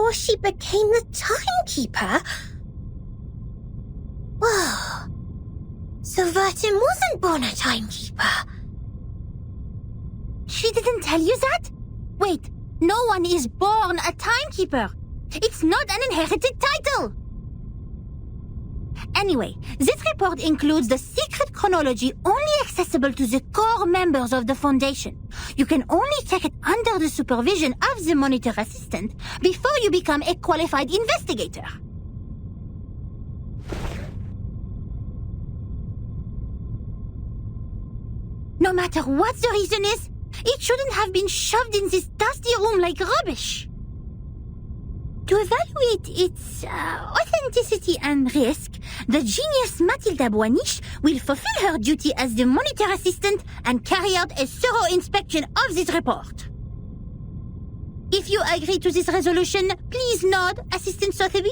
before she became the timekeeper? Whoa. So Vertin wasn't born a timekeeper. She didn't tell you that? Wait, no one is born a timekeeper. It's not an inherited title. Anyway, this report includes the secret chronology only accessible to the core members of the Foundation. You can only check it under the supervision of the monitor assistant before you become a qualified investigator. No matter what the reason is, it shouldn't have been shoved in this dusty room like rubbish. To evaluate its authenticity and risk, the genius Mathilda Boiniche will fulfill her duty as the monitor assistant and carry out a thorough inspection of this report. If you agree to this resolution, please nod, Assistant Sotheby.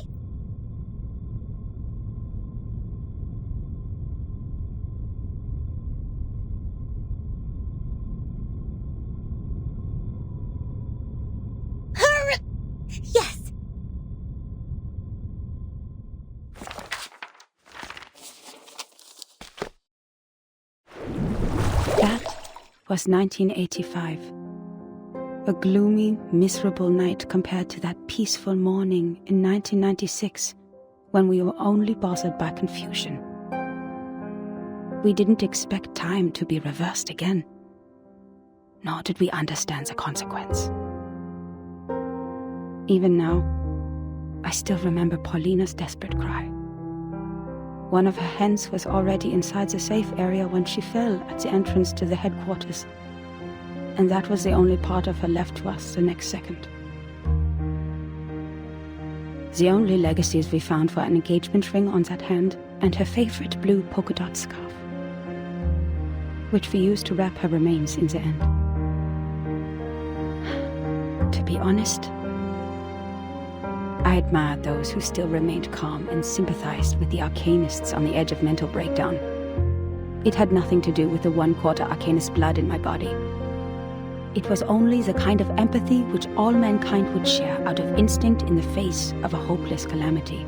Yes. That was 1985. A gloomy, miserable night compared to that peaceful morning in 1996, when we were only bothered by confusion. We didn't expect time to be reversed again, nor did we understand the consequence. Even now, I still remember Paulina's desperate cry. One of her hens was already inside the safe area when she fell at the entrance to the headquarters, and that was the only part of her left to us the next second. The only legacies we found were an engagement ring on that hand and her favorite blue polka dot scarf, which we used to wrap her remains in the end. To be honest, I admired those who still remained calm and sympathized with the arcanists on the edge of mental breakdown. It had nothing to do with the 1/4 arcanist blood in my body. It was only the kind of empathy which all mankind would share out of instinct in the face of a hopeless calamity.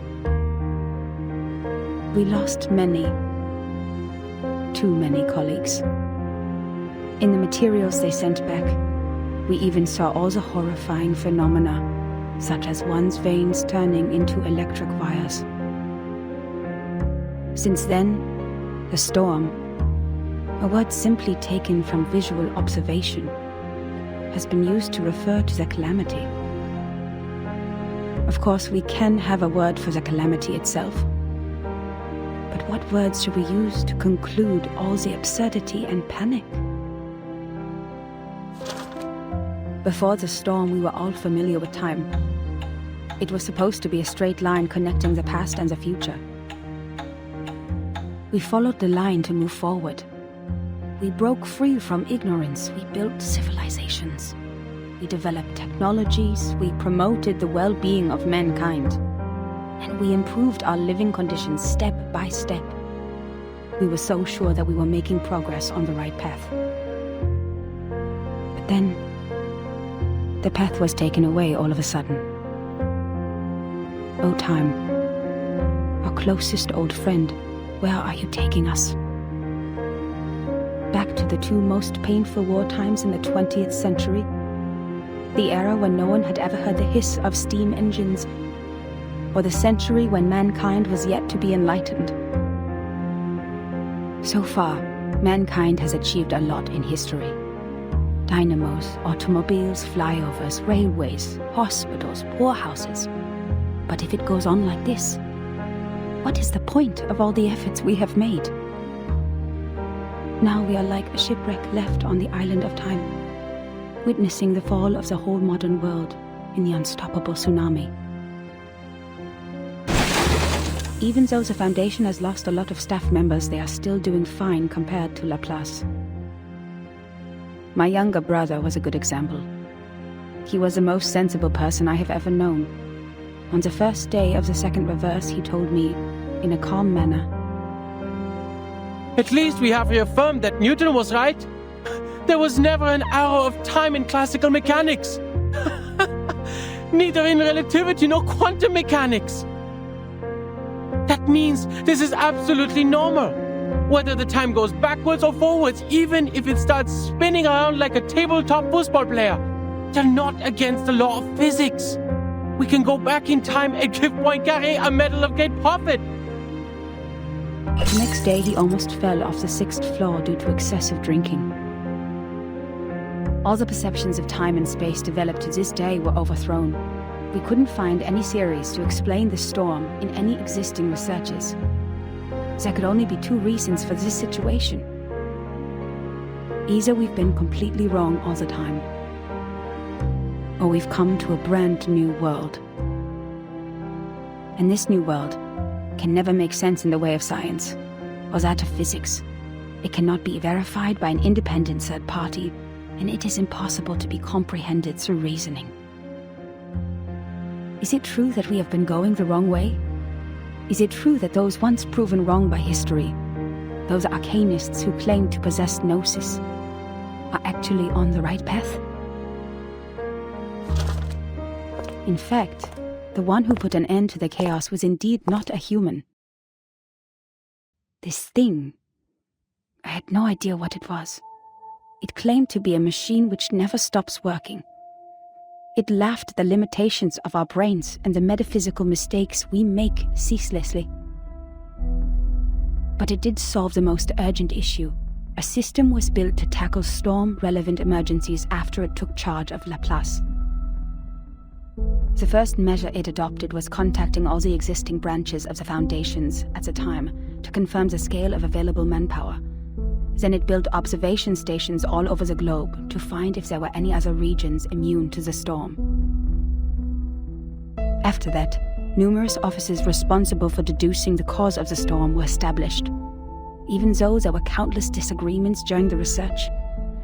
We lost many, too many colleagues. In the materials they sent back, we even saw all the horrifying phenomena, such as one's veins turning into electric wires. Since then, the storm, a word simply taken from visual observation, has been used to refer to the calamity. Of course, we can have a word for the calamity itself. But what words should we use to conclude all the absurdity and panic? Before the storm, we were all familiar with time. It was supposed to be a straight line connecting the past and the future. We followed the line to move forward. We broke free from ignorance. We built civilizations. We developed technologies. We promoted the well-being of mankind. And we improved our living conditions step by step. We were so sure that we were making progress on the right path. But then, the path was taken away all of a sudden. Oh, time, our closest old friend, where are you taking us? Back to the two most painful war times in the 20th century? The era when no one had ever heard the hiss of steam engines? Or the century when mankind was yet to be enlightened? So far, mankind has achieved a lot in history. Dynamos, automobiles, flyovers, railways, hospitals, poorhouses. But if it goes on like this, what is the point of all the efforts we have made? Now we are like a shipwreck left on the island of time, witnessing the fall of the whole modern world in the unstoppable tsunami. Even though the Foundation has lost a lot of staff members, they are still doing fine compared to Laplace. My younger brother was a good example. He was the most sensible person I have ever known. On the first day of the second reverse, he told me, in a calm manner, "At least we have reaffirmed that Newton was right. There was never an arrow of time in classical mechanics. neither in relativity nor quantum mechanics. That means this is absolutely normal. Whether the time goes backwards or forwards, even if it starts spinning around like a tabletop football player, they're not against the law of physics. We can go back in time and give Poincaré a medal of great profit. The next day, he almost fell off the 6th floor due to excessive drinking. All the perceptions of time and space developed to this day were overthrown. We couldn't find any theories to explain the storm in any existing researches. There could only be 2 reasons for this situation. Either we've been completely wrong all the time, or we've come to a brand new world. And this new world can never make sense in the way of science, or that of physics. It cannot be verified by an independent third party, and it is impossible to be comprehended through reasoning. Is it true that we have been going the wrong way? Is it true that those once proven wrong by history, those arcanists who claim to possess gnosis, are actually on the right path? In fact, the one who put an end to the chaos was indeed not a human. This thing, I had no idea what it was. It claimed to be a machine which never stops working. It laughed at the limitations of our brains and the metaphysical mistakes we make ceaselessly. But it did solve the most urgent issue. A system was built to tackle storm-relevant emergencies after it took charge of Laplace. The first measure it adopted was contacting all the existing branches of the foundations at the time to confirm the scale of available manpower. Then it built observation stations all over the globe to find if there were any other regions immune to the storm. After that, numerous offices responsible for deducing the cause of the storm were established. Even though there were countless disagreements during the research,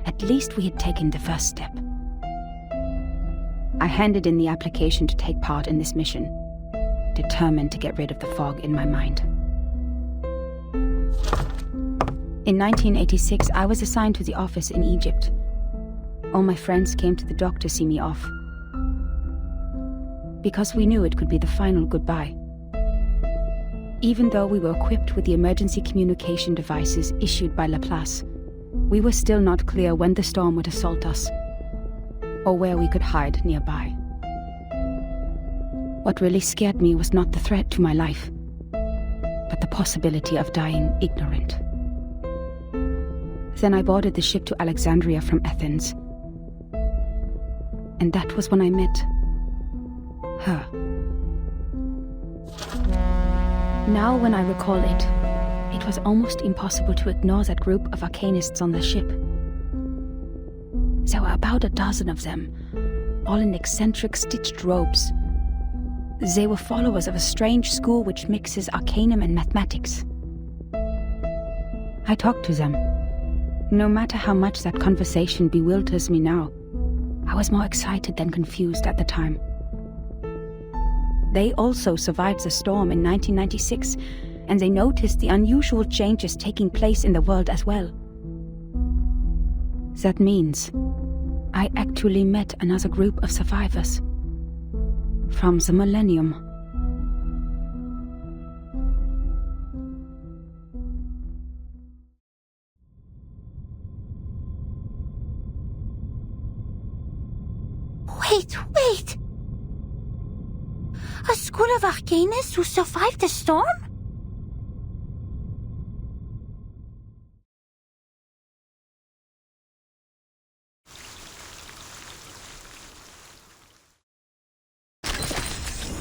at least we had taken the first step. I handed in the application to take part in this mission, determined to get rid of the fog in my mind. In 1986, I was assigned to the office in Egypt. All my friends came to the dock to see me off, because we knew it could be the final goodbye. Even though we were equipped with the emergency communication devices issued by Laplace, we were still not clear when the storm would assault us, or where we could hide nearby. What really scared me was not the threat to my life, but the possibility of dying ignorant. Then I boarded the ship to Alexandria from Athens. And that was when I met her. Now when I recall it, it was almost impossible to ignore that group of arcanists on the ship. There were about a dozen of them, all in eccentric stitched robes. They were followers of a strange school which mixes arcanum and mathematics. I talked to them. No matter how much that conversation bewilders me now, I was more excited than confused at the time. They also survived the storm in 1996, and they noticed the unusual changes taking place in the world as well. That means I actually met another group of survivors from the millennium. Wait! A school of arcanists who survived the storm?